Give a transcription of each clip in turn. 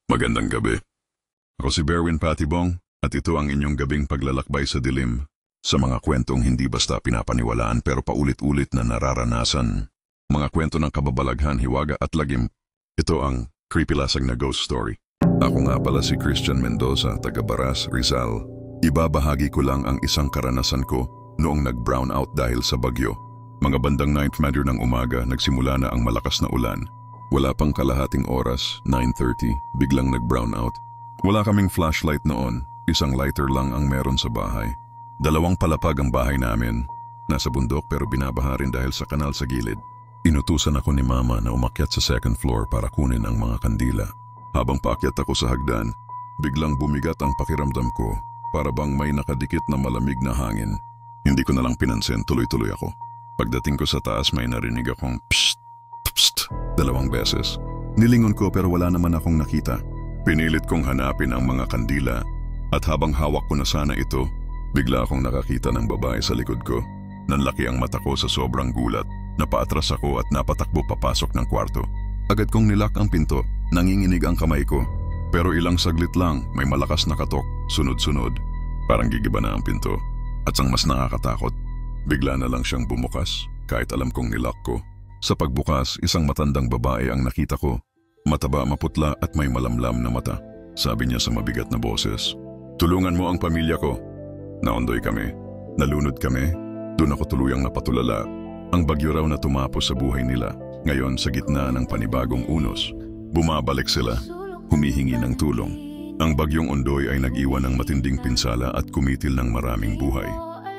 Magandang gabi. Ako si Berwin Patibong at ito ang inyong gabing paglalakbay sa dilim sa mga kwentong hindi basta pinapaniwalaan pero paulit-ulit na nararanasan. Mga kwento ng kababalaghan, hiwaga at lagim. Ito ang creepylasag na ghost story. Ako nga pala si Christian Mendoza, taga Baras, Rizal. Ibabahagi ko lang ang isang karanasan ko noong nag-brown out dahil sa bagyo. Mga bandang 9th measure ng umaga, nagsimula na ang malakas na ulan. Wala pang kalahating oras, 9:30, biglang nag-brown out. Wala kaming flashlight noon, isang lighter lang ang meron sa bahay. 2 palapag ang bahay namin. Nasa bundok pero binabaha rin dahil sa kanal sa gilid. Inutusan ako ni Mama na umakyat sa 2nd floor para kunin ang mga kandila. Habang paakyat ako sa hagdan, biglang bumigat ang pakiramdam ko, para bang may nakadikit na malamig na hangin. Hindi ko na lang pinansin, tuloy-tuloy ako. Pagdating ko sa taas, may narinig akong psst, psst, 2 beses. Nilingon ko pero wala naman akong nakita. Pinilit kong hanapin ang mga kandila at habang hawak ko na sana ito, bigla akong nakakita ng babae sa likod ko. Nanlaki ang mata ko sa sobrang gulat. Napaatras ako at napatakbo papasok ng kwarto. Agad kong nilak ang pinto, nanginginig ang kamay ko. Pero ilang saglit lang, may malakas na katok, sunod-sunod. Parang gigiba na ang pinto. At ang mas nakakatakot, bigla na lang siyang bumukas, kahit alam kong nilak ko. Sa pagbukas, isang matandang babae ang nakita ko. Mataba, maputla at may malamlam na mata. Sabi niya sa mabigat na boses, "Tulungan mo ang pamilya ko." Naondoy kami. Nalunod kami. Doon ako tuluyang napatulala. Ang bagyo raw na tumapos sa buhay nila. Ngayon sa gitna ng panibagong unos, bumabalik sila, humihingi ng tulong. Ang bagyong Ondoy ay nag-iwan ng matinding pinsala at kumitil ng maraming buhay.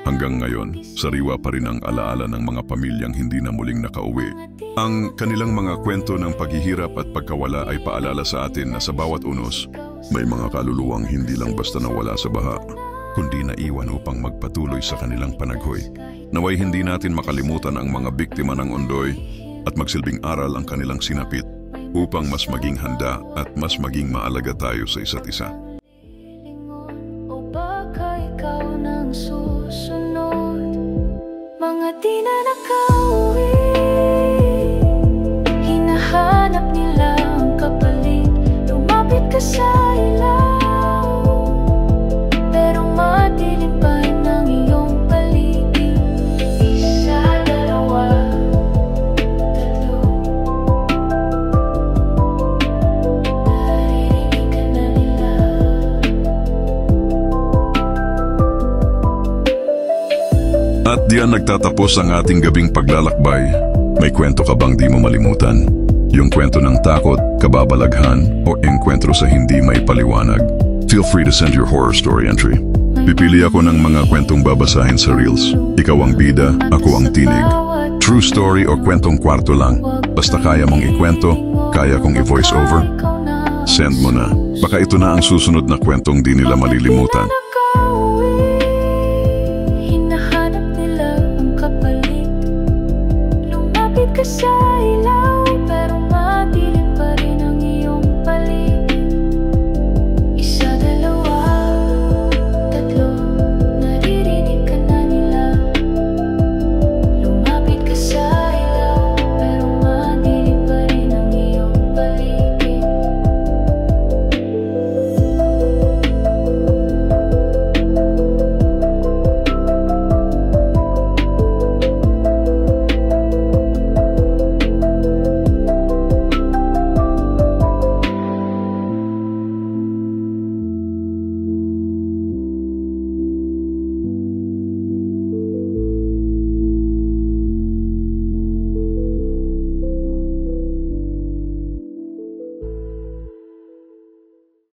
Hanggang ngayon, sariwa pa rin ang alaala ng mga pamilyang hindi na muling nakauwi. Ang kanilang mga kwento ng paghihirap at pagkawala ay paalala sa atin na sa bawat unos, may mga kaluluwang hindi lang basta nawala sa baha, kundi naiwan upang magpatuloy sa kanilang panaghoy. Naway hindi natin makalimutan ang mga biktima ng Ondoy at magsilbing aral ang kanilang sinapit upang mas maging handa at mas maging maalaga tayo sa isa't isa. O baka ikaw nang susunod, mga di na nakauwi, hinahanap nila ang kapalit. Lumapit ka sa ilaw, pero madilim pa rin ang iyong paligid. 1, 2, 3, naririnig ka na nila. At diyan nagtatapos ang ating gabing paglalakbay. May kwento ka bang di mo malimutan? Yung kwento ng takot, kababalaghan, o engkwentro sa hindi may paliwanag? Feel free to send your horror story entry. Pipili ako ng mga kwentong babasahin sa Reels. Ikaw ang bida, ako ang tinig. True story o kwentong kwarto lang. Basta kaya mong ikwento, kaya kong i-voice over. Send mo na. Baka ito na ang susunod na kwentong di nila malilimutan. Hinahanap nila ang kapalit. Lumapit ka sa ilaw.